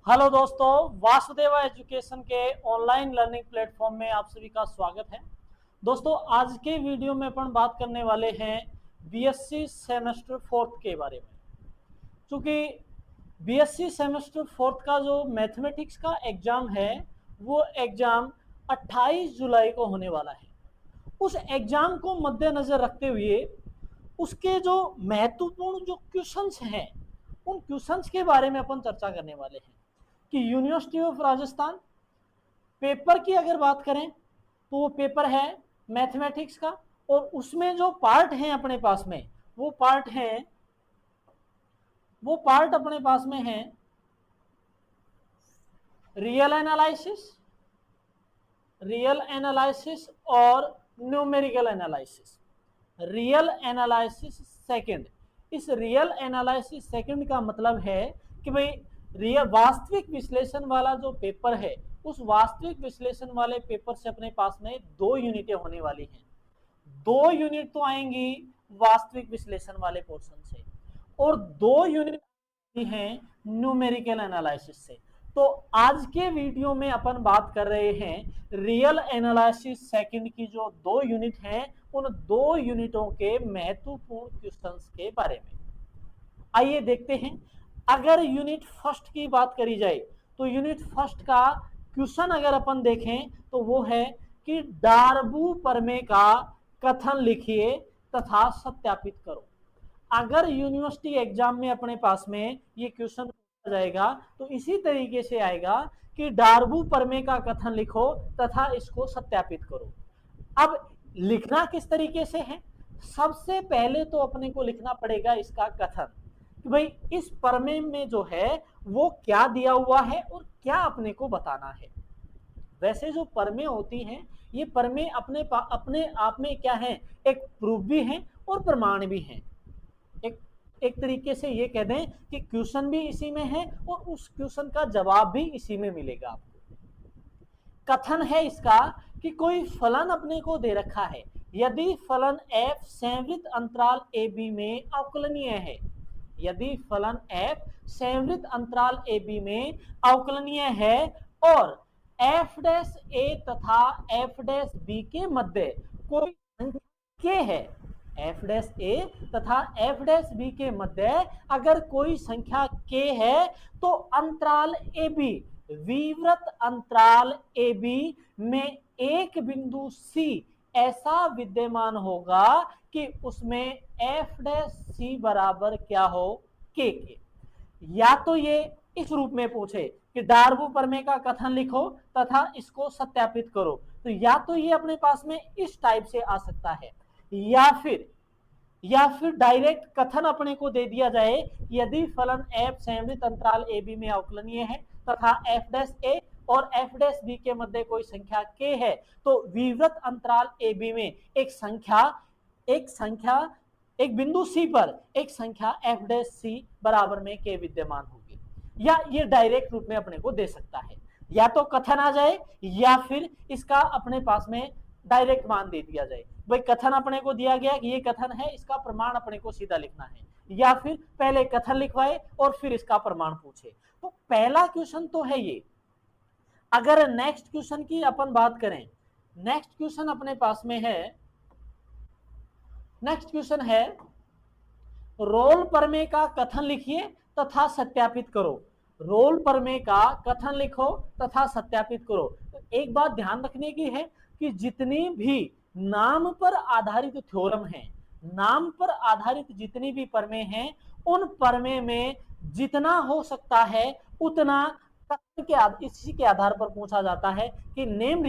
Hello दोस्तों, Vasudeva education के online learning platform में आप सभी का स्वागत है। दोस्तों, आज के वीडियो में अपन बात करने वाले हैं बीएससी सेमेस्टर फोर्थ के बारे में। क्योंकि बीएससी सेमेस्टर फोर्थ का जो मैथमेटिक्स का एग्जाम है वो एग्जाम 28 जुलाई को होने वाला है। उस एग्जाम को मद्देनजर रखते हुए उसके जो महत्वपूर्ण जो क्वेश्चंस हैं उन क्वेश्चंस के बारे में अपन चर्चा करने वाले हैं कि यूनिवर्सिटी ऑफ राजस्थान पेपर की अगर बात करें तो वो पेपर है मैथमेटिक्स का, और उसमें जो पार्ट हैं अपने पास में वो पार्ट अपने पास में है रियल एनालिसिस और numerical analysis. Real analysis second. इस रियल एनालिसिस सेकंड का मतलब है कि भाई रियल वास्तविक विश्लेषण वाला जो पेपर है उस वास्तविक विश्लेषण वाले पेपर से अपने पास में 2 यूनिटें होने वाली हैं। 2 यूनिट तो आएंगी वास्तविक विश्लेषण वाले पोर्शन से और 2 यूनिट हैं न्यूमेरिकल एनालिसिस से। तो आज के वीडियो में अपन बात कर रहे हैं रियल एनालिसिस सेकंड की जो 2 यूनिट हैं उन 2 यूनिटों के महत्वपूर्ण क्वेश्चंस के बारे में। आइए देखते हैं। अगर यूनिट फर्स्ट की बात करी जाए तो यूनिट फर्स्ट का क्वेश्चन अगर अपन देखें तो वो है कि डार्बू प्रमेय का कथन लिखिए तथा सत्यापित करो। अगर यूनिवर्सिटी एग्जाम में अपने पास में ये क्वेश्चन पूछा जाएगा तो इसी तरीके से आएगा कि डार्बू प्रमेय का कथन लिखो तथा इसको सत्यापित करो। अब लिखना किस तरीके से है? सबसे पहले तो अपने को लिखना पड़ेगा इसका कथन कि भाई इस प्रमेय में जो है वो क्या दिया हुआ है और क्या अपने को बताना है। वैसे जो प्रमेय होती हैं ये प्रमेय अपने आप में क्या है, एक प्रूफ भी है और प्रमाण भी है। एक तरीके से ये कह दें कि क्वेश्चन भी इसी में है और उस क्वेश्चन का जवाब भी इसी में मिलेगा आपको। कथन है इसका कि कोई फलन अपने को दे रखा है, यदि फलन f संवृत अंतराल ab में अवकलनीय है, यदि फलन f संवृत अंतराल ab में अवकलनीय है और f डैश a तथा f डैश b के मध्य कोई संख्या k है, f डैश a तथा f डैश b के मध्य अगर कोई संख्या k है तो अंतराल ab विवृत अंतराल AB में एक बिंदु C ऐसा विद्यमान होगा कि उसमें f डैश C बराबर क्या हो, K के। या तो ये इस रूप में पूछे कि डार्बू प्रमेय का कथन लिखो तथा इसको सत्यापित करो, तो या तो ये अपने पास में इस टाइप से आ सकता है, या फिर डायरेक्ट कथन अपने को दे दिया जाए यदि फलन f संवृत अंतराल AB में अवकलनीय है तथा f डैश a और f डैश b के मध्य कोई संख्या k है तो विवृत अंतराल AB में एक बिंदु C पर एक संख्या f डैश C बराबर में k विद्यमान होगी। या ये डायरेक्ट रूप में अपने को दे सकता है, या तो कथन आ जाए या फिर इसका अपने पास में डायरेक्ट मान दे दिया जाए। भाई कथन अपने को दिया गया कि ये कथन है, इसका प्रमाण अपने को सीधा लिखना है, या फिर पहले कथन लिखवाए और फिर इसका प्रमाण पूछे। तो पहला क्वेश्चन तो है ये। अगर नेक्स्ट क्वेश्चन की अपन बात करें, नेक्स्ट क्वेश्चन अपने पास में है, नेक्स्ट क्वेश्चन है रोल प्रमेय का कथन लिखिए तथा सत्यापित करो। रोल प्रमेय का कथन लिखो तथा सत्यापित करो। तो एक बात ध्यान रखने की है कि जितनी भी नाम पर आधारित थ्योरम है, नाम पर आधारित जितनी भी प्रमेय हैं उन प्रमेय में जितना हो सकता है उतना कथन के इसी के आधार पर पूछा जाता है कि नेम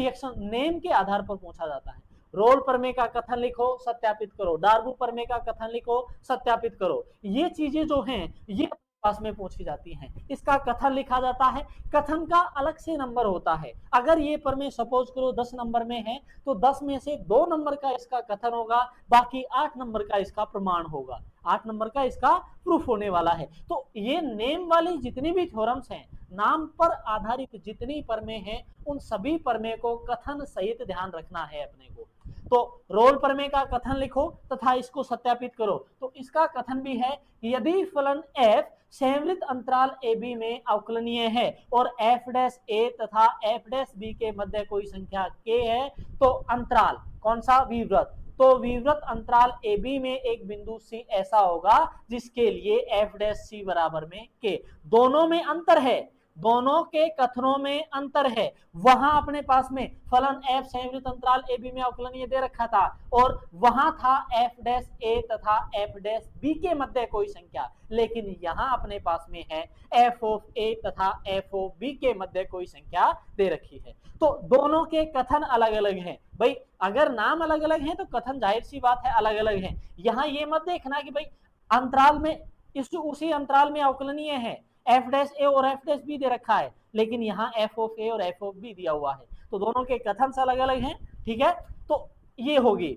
के आधार पर पूछा जाता है। रोल प्रमेय का कथन लिखो सत्यापित करो, डार्बू प्रमेय का कथन लिखो सत्यापित करो, ये चीजें जो हैं ये पास में पूछी जाती हैं। इसका कथन लिखा जाता है, कथन का अलग से नंबर होता है। अगर ये प्रमेय सपोज करो 10 नंबर में है तो 10 में से 2 नंबर का इसका कथन होगा, बाकी 8 नंबर का इसका प्रमाण होगा, 8 नंबर का इसका प्रूफ होने वाला है। तो ये नेम वाली जितनी भी थ्योरम्स हैं, नाम पर आधारित जितनी प्रमेय हैं, उन सभी प्रमेय को कथन सहित ध्यान रखना है अपने को। तो रोल प्रमेय का कथन लिखो तथा इसको सत्यापित करो। तो इसका कथन भी है कि यदि फलन f संवृत अंतराल ए बी में अवकलनीय है और f डैश ए तथा f डैश बी के मध्य कोई संख्या k है, तो अंतराल कौन सा, विवृत, तो विवृत अंतराल ए बी में एक बिंदु C ऐसा होगा जिसके लिए f डैश c बराबर में k। दोनों में अंतर है, दोनों के कथनों में अंतर है। वहां अपने पास में फलन f संवृत अंतराल ए बी में अवकलनीय दे रखा था और वहां था f डैश ए तथा f डैश बी के मध्य कोई संख्या, लेकिन यहां अपने पास में है f ऑफ a तथा f ऑफ b के मध्य कोई संख्या दे रखी है। तो दोनों के कथन अलग अलग हैं भाई, अगर नाम अलग अलग हैं तो कथन जाहिर सी बात है अलग अलग हैं। यहां ये मत देखना कि भाई अंतराल में उसी अंतराल में अवकलनीय है, f डैश ए और f डैश बी दे रखा है, लेकिन यहाँ f ऑफ ए और f ऑफ बी दिया हुआ है, तो दोनों के कथन से अलग अलग हैं। ठीक है, तो ये होगी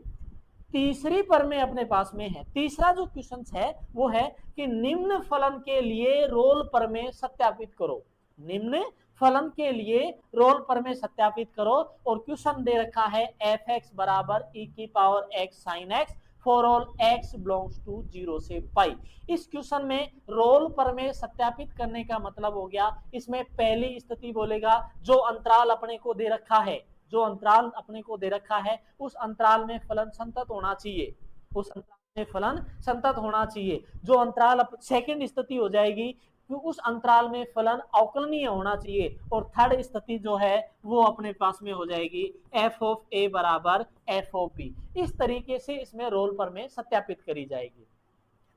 तीसरी प्रमेय अपने पास में है। तीसरा जो क्वेश्चन है वो है कि निम्न फलन के लिए रोल प्रमेय सत्यापित करो। निम्न फलन के लिए रोल प्रमेय सत्यापित करो और क्वेश्चन दे रखा है एफ एक्स बराबर ई की power x sine x for all x belongs to 0 से पाई। इस क्वेश्चन में रोल प्रमेय सत्यापित करने का मतलब हो गया, इसमें पहली स्थिति बोलेगा जो अंतराल अपने को दे रखा है, जो अंतराल अपने को दे रखा है उस अंतराल में फलन संतत होना चाहिए, उस अंतराल में फलन संतत होना चाहिए। जो अंतराल सेकंड स्थिति हो जाएगी तो उस अंतराल में फलन अवकलनीय होना चाहिए और थर्ड स्थिति जो है वो अपने पास में हो जाएगी f ऑफ a बराबर f ऑफ b। इस तरीके से इसमें रोल प्रमेय सत्यापित करी जाएगी।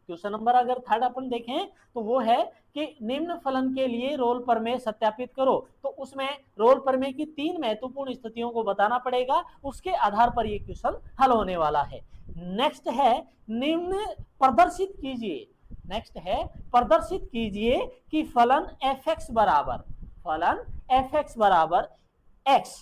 क्वेश्चन नंबर अगर थर्ड अपन देखें तो वो है कि निम्न फलन के लिए रोल प्रमेय सत्यापित करो, तो उसमें रोल प्रमेय की तीन महत्वपूर्ण स्थितियों को बताना पड़ेगा, उसके आधार पर ये क्वेश्चन हल होने वाला है। नेक्स्ट है निम्न प्रदर्शित कीजिए, नेक्स्ट है प्रदर्शित कीजिए कि फलन f(x) बराबर x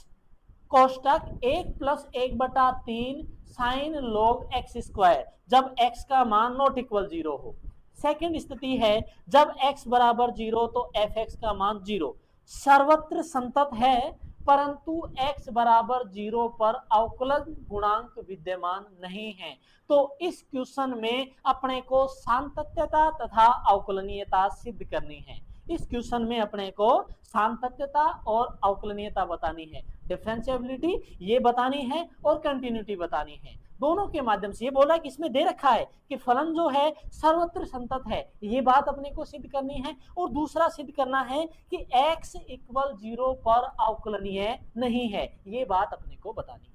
कोष्टक 1 plus 1/3 sign log x square जब x का मान नॉट इक्वल 0 हो। सेकंड स्थिति है जब x बराबर 0 तो f(x) का मान 0 सर्वत्र संतत है परंतु x बराबर 0 पर अवकलन गुणांक विद्यमान नहीं है। तो इस क्वेश्चन में अपने को सातत्यता तथा अवकलनीयता सिद्ध करनी है। इस क्वेश्चन में अपने को सातत्यता और अवकलनीयता बतानी है, डिफरेंशिएबिलिटी ये बतानी है और कंटिन्यूटी बतानी है। दोनों के माध्यम से ये बोला कि इसमें दे रखा है कि फलन जो है सर्वत्र संतत है, ये बात अपने को सिद्ध करनी है और दूसरा सिद्ध करना है कि x इक्वल 0 पर अवकलनीय नहीं है, ये बात अपने को बतानी है।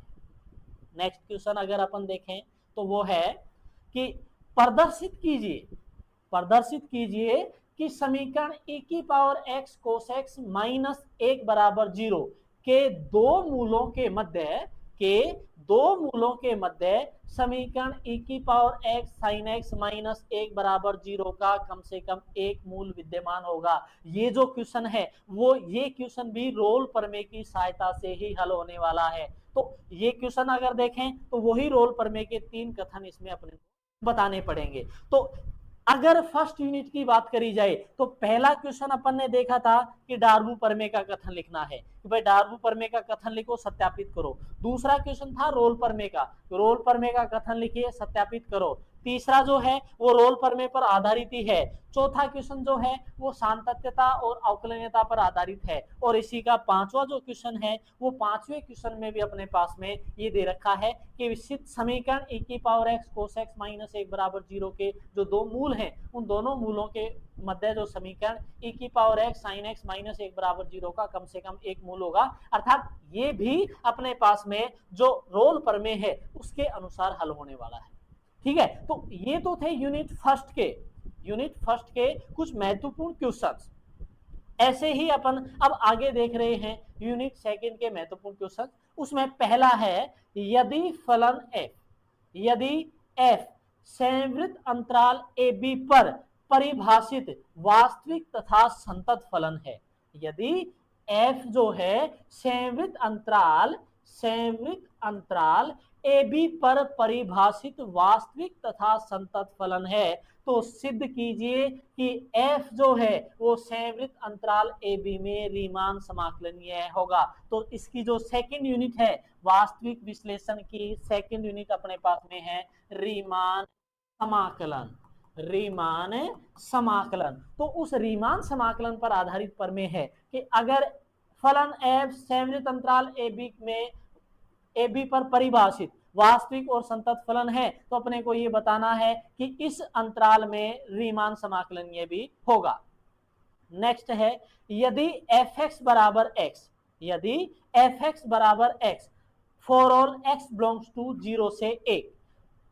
नेक्स्ट क्वेश्चन अगर अपन देखें तो वो है कि प्रदर्शित कीजिए कि समीकरण e की power x cos x minus 1 बराबर 0 के दो मूलों के मध्य समीकरण e की power x sin x minus 1 बराबर 0 का कम से कम एक मूल विद्यमान होगा। ये जो क्वेश्चन है वो ये क्वेश्चन भी रोल प्रमेय की सहायता से ही हल होने वाला है। तो ये क्वेश्चन अगर देखें तो वही रोल प्रमेय के तीन कथन इसमें अपने बताने पड़ेंगे। तो अगर फर्स्ट यूनिट की बात करी जाए तो पहला क्वेश्चन अपन ने देखा था कि डार्बू प्रमेय का कथन लिखना है कि भाई डार्बू प्रमेय का कथन लिखो सत्यापित करो। दूसरा क्वेश्चन था रोल प्रमेय का, रोल प्रमेय का कथन लिखिए सत्यापित करो। तीसरा जो है वो रोल प्रमेय पर आधारित ही है। चौथा क्वेश्चन जो है वो सातत्यता और अवकलनीयता पर आधारित है और इसी का पांचवा जो क्वेश्चन है वो पांचवें क्वेश्चन में भी अपने पास में ये दे रखा है कि विशिष्ट समीकरण e की power x cos x minus 1 बराबर 0 के जो दो मूल हैं उन दोनों मूलों के मध्य जो समीकरण e की power x sin x minus 1 बराबर 0 का कम से कम एक मूल होगा, अर्थात ये भी अपने पास में जो रोल प्रमेय है उसके अनुसार हल होने वाला है। ठीक है, तो ये तो थे यूनिट फर्स्ट के कुछ महत्वपूर्ण क्वेश्चंस। ऐसे ही अपन अब आगे देख रहे हैं यूनिट सेकंड के महत्वपूर्ण क्वेश्चन। उसमें पहला है यदि फलन f संवृत अंतराल ab पर परिभाषित वास्तविक तथा संतत फलन है। यदि f जो है संवृत अंतराल AB पर परिभाषित वास्तविक तथा संतत फलन है तो सिद्ध कीजिए कि f जो है वो संवृत्त अंतराल ए बी में रीमान समाकलनीय होगा। तो इसकी जो सेकंड यूनिट है वास्तविक विश्लेषण की सेकंड यूनिट अपने पास में है रीमान समाकलन। रीमान समाकलन, तो उस रीमान समाकलन पर आधारित प्रमेय है कि अगर फलन f संवृत्त अंतराल ए बी पर परिभाषित वास्तविक और संतत फलन है तो अपने को ये बताना है कि इस अंतराल में रीमान समाकलनीय भी होगा। नेक्स्ट है यदि fx बराबर x, यदि fx बराबर x for all x belongs to 0 से 1,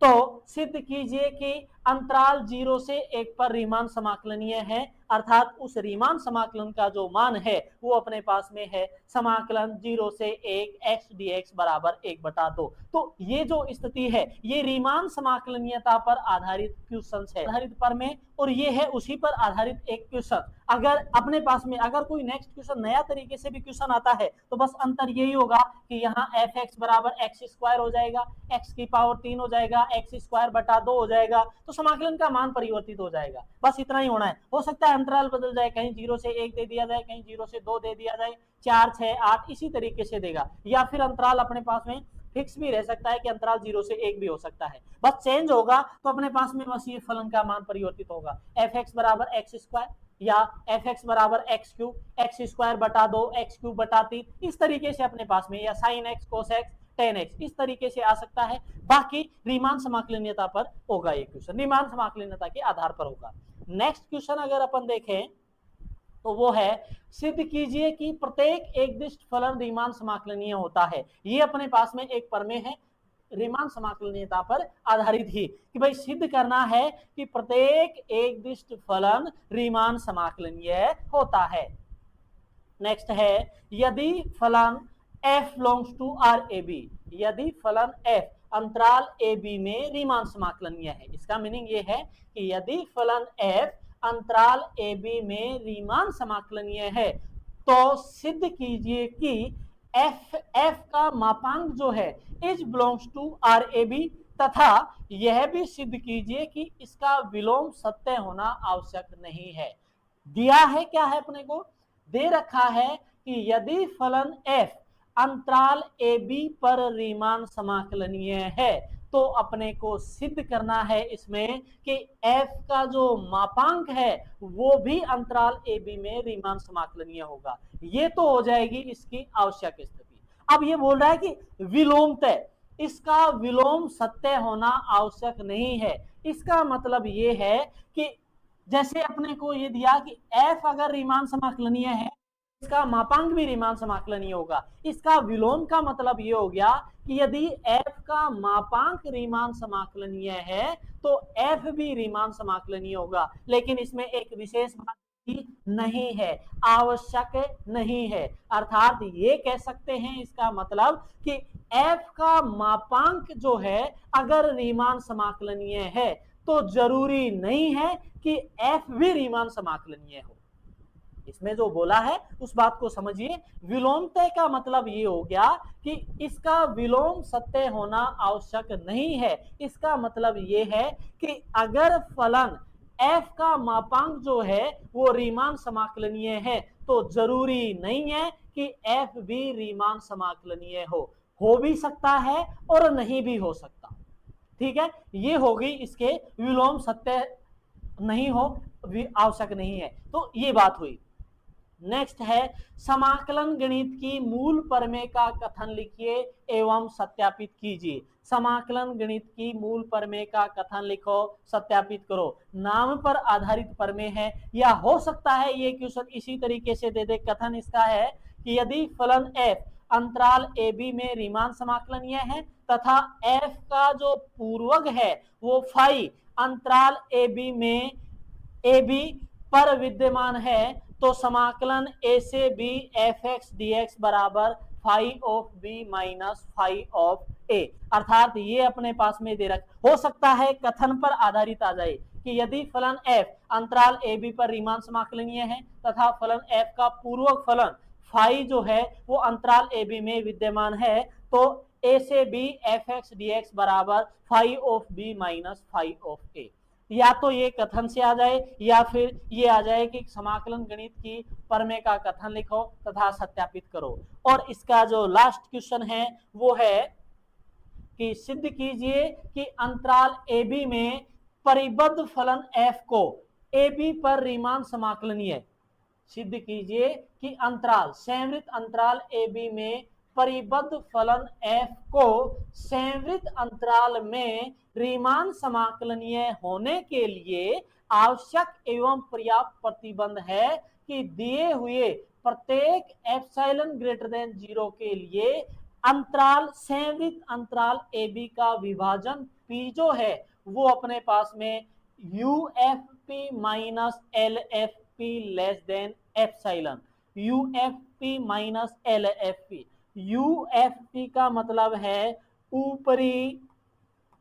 तो सिद्ध कीजिए कि अंतराल 0 से 1 पर रीमान समाकलनीय है, अर्थात उस रीमान समाकलन का जो मान है वो अपने पास में है समाकलन 0 से 1 x dx बराबर 1/2। तो ये जो स्थिति है ये रीमान समाकलनीयता पर आधारित क्वेश्चन है, आधारित प्रमेय, और ये है उसी पर आधारित एक क्वेश्चन। अगर अपने पास में अगर कोई नेक्स्ट क्वेश्चन नया तरीके से भी क्वेश्चन आता है तो बस अंतर यही होगा कि यहाँ fx बराबर x² हो जाएगा, x की पावर 3 हो जाएगा, x²/2 हो जाएगा, तो समाकलन का मान परिवर्तित हो जाएगा, बस इतना ही होना है। हो सकता है अंतराल बदल जाए, कहीं 0 से 1 दे दिया जाए, कहीं 0 से 2 दे दिया जाए, 4, 6, 8 इसी तरीके से देगा, या फिर अंतराल अपने पास में फिक्स भी रह सकता है कि अंतराल 0 से 1 भी हो सकता है, बस चेंज होगा तो अपने पास में बस ये फलन का मान परिवर्तित होगा। fx बराबर x² या fx बराबर x³ x²/2 x³/3 इस तरीके से अपने पास में, या sin x cos x tan x इस तरीके से आ सकता है। बाकी रीमान समाकलनीयता पर होगा ये क्वेश्चन, रीमान समाकलनीयता के आधार पर होगा। नेक्स्ट क्वेश्चन अगर अपन देखें तो वो है सिद्ध कीजिए कि प्रत्येक एकदिष्ट फलन रीमान समाकलनीय होता है। ये अपने पास में एक प्रमेय है रीमान समाकलनीयता पर आधारित ही, कि भाई सिद्ध करना है कि प्रत्येक एकदिष्ट फलन रीमान समाकलनीय होता है। नेक्स्ट है यदि फलन f belongs to R a b, यदि फलन f अंतराल ए बी में रीमान समाकलनीय है, इसका मीनिंग ये है कि यदि फलन f अंतराल ए बी में रीमान समाकलनीय है तो सिद्ध कीजिए कि f का मापांक जो है is belongs to R a b, तथा यह भी सिद्ध कीजिए कि इसका विलोम सत्य होना आवश्यक नहीं है। दिया है क्या है, अपने को दे रखा है कि यदि फलन f अंतराल ए बी पर रीमान समाकलनीय है तो अपने को सिद्ध करना है इसमें कि f का जो मापांक है वो भी अंतराल ए बी में रीमान समाकलनीय होगा। ये तो हो जाएगी इसकी आवश्यक स्थिति। अब ये बोल रहा है कि विलोमतः इसका विलोम सत्य होना आवश्यक नहीं है। इसका मतलब ये है कि जैसे अपने को ये दिया कि f अगर रीमान समाकलनीय है इसका मापांक भी रीमान समाकलनीय होगा। इसका विलोम का मतलब ये हो गया कि यदि f का मापांक रीमान समाकलनीय है तो f भी रीमान समाकलनीय होगा, लेकिन इसमें एक विशेष बात नहीं है, आवश्यक नहीं है। अर्थात ये कह सकते हैं इसका मतलब कि f का मापांक जो है अगर रीमान समाकलनीय है तो जरूरी नहीं है कि f भी रीमान समाकलनीय हो। इसमें जो बोला है उस बात को समझिए। विलोमतः का मतलब ये हो गया कि इसका विलोम सत्य होना आवश्यक नहीं है। इसका मतलब ये है कि अगर फलन f का मापांक जो है वो रीमान समाकलनीय है तो जरूरी नहीं है कि f भी रीमान समाकलनीय हो भी सकता है और नहीं भी हो सकता। ठीक है, ये होगी इसके विलोम सत्य नहीं हो आवश्यक नहीं है, तो ये बात हुई। नेक्स्ट है समाकलन गणित की मूल प्रमेय का कथन लिखिए एवं सत्यापित कीजिए। समाकलन गणित की मूल प्रमेय का कथन लिखो, सत्यापित करो। नाम पर आधारित प्रमेय है, या हो सकता है ये क्वेश्चन इसी तरीके से दे दे। कथन इसका है कि यदि फलन f अंतराल ए बी में रीमान समाकलनीय है तथा f का जो पूर्वक है वो फाई अंतराल ए बी में ए बी पर विद्यमान है तो समाकलन a से b fx dx बराबर phi of b minus phi of a। अर्थात ये अपने पास में दे रख, हो सकता है कथन पर आधारित आ जाए कि यदि फलन f अंतराल a b पर रीमान समाकलनीय है तथा फलन f का पूर्वक फलन फाई जो है वो अंतराल a b में विद्यमान है तो a से b fx dx बराबर phi of b minus phi of a। या तो ये कथन से आ जाए या फिर ये आ जाए कि समाकलन गणित की प्रमेय का कथन लिखो तथा सत्यापित करो। और इसका जो लास्ट क्वेश्चन है वो है कि सिद्ध कीजिए कि अंतराल ए बी में परिबद्ध फलन एफ को ए बी पर रीमान समाकलनीय है। सिद्ध कीजिए कि अंतराल संवृत अंतराल ए बी में परिबद्ध फलन एफ को संवृत अंतराल में रीमान समाकलनीय होने के लिए आवश्यक एवं पर्याप्त प्रतिबंध है कि दिए हुए प्रत्येक एप्सिलॉन ग्रेटर देन 0 के लिए अंतराल संवृत अंतराल ए बी का विभाजन पी जो है वो अपने पास में UFP minus LFP less than epsilon. UFP minus LFP, UFP का मतलब है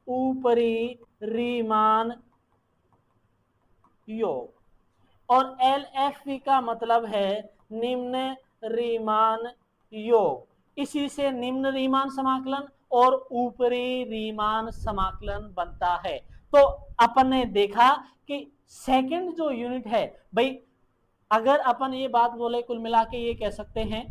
ऊपरी रीमान योग और एलएफपी का मतलब है निम्न रीमान योग। इसी से निम्न रीमान समाकलन और ऊपरी रीमान समाकलन बनता है। तो अपन ने देखा कि सेकंड जो यूनिट है भाई, अगर अपन ये बात बोले कुल मिला के ये कह सकते हैं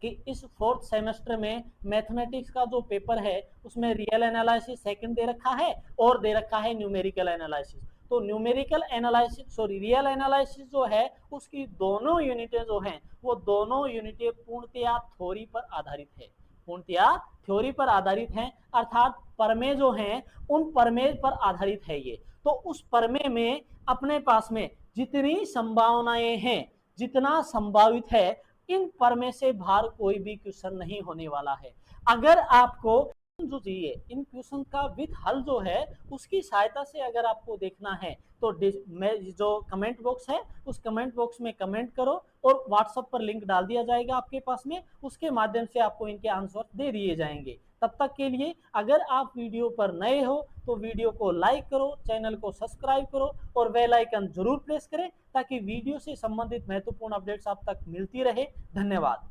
कि इस फोर्थ सेमेस्टर में मैथमेटिक्स का जो पेपर है उसमें रियल एनालिसिस सेकंड दे रखा है और दे रखा है न्यूमेरिकल एनालिसिस। तो न्यूमेरिकल एनालिसिस रियल एनालिसिस जो है उसकी दोनों यूनिटें जो हैं वो दोनों यूनिटें पूर्णतया थ्योरी पर आधारित है, पूर्णतया थ्योरी पर आधारित हैं, अर्थात प्रमेय जो हैं उन प्रमेय पर आधारित है ये। तो उस प्रमेय में अपने पास में जितनी संभावनाएं हैं, जितना संभावित है, इन प्रमेय से बाहर कोई भी क्वेश्चन नहीं होने वाला है। अगर आपको जो चाहिए इन क्वेश्चन का विथ हल जो है उसकी सहायता से अगर आपको देखना है तो जो कमेंट बॉक्स है उस कमेंट बॉक्स में कमेंट करो और व्हाट्सएप पर लिंक डाल दिया जाएगा आपके पास में, उसके माध्यम से आपको इनके आंसर दे दिए जाएंगे। तब तक के लिए अगर आप वीडियो पर नए हो तो वीडियो को लाइक करो, चैनल को सब्सक्राइब करो और बेल आइकन जरूर प्रेस करें ताकि वीडियो से संबंधित महत्वपूर्ण अपडेट्स आप तक मिलती रहे। धन्यवाद।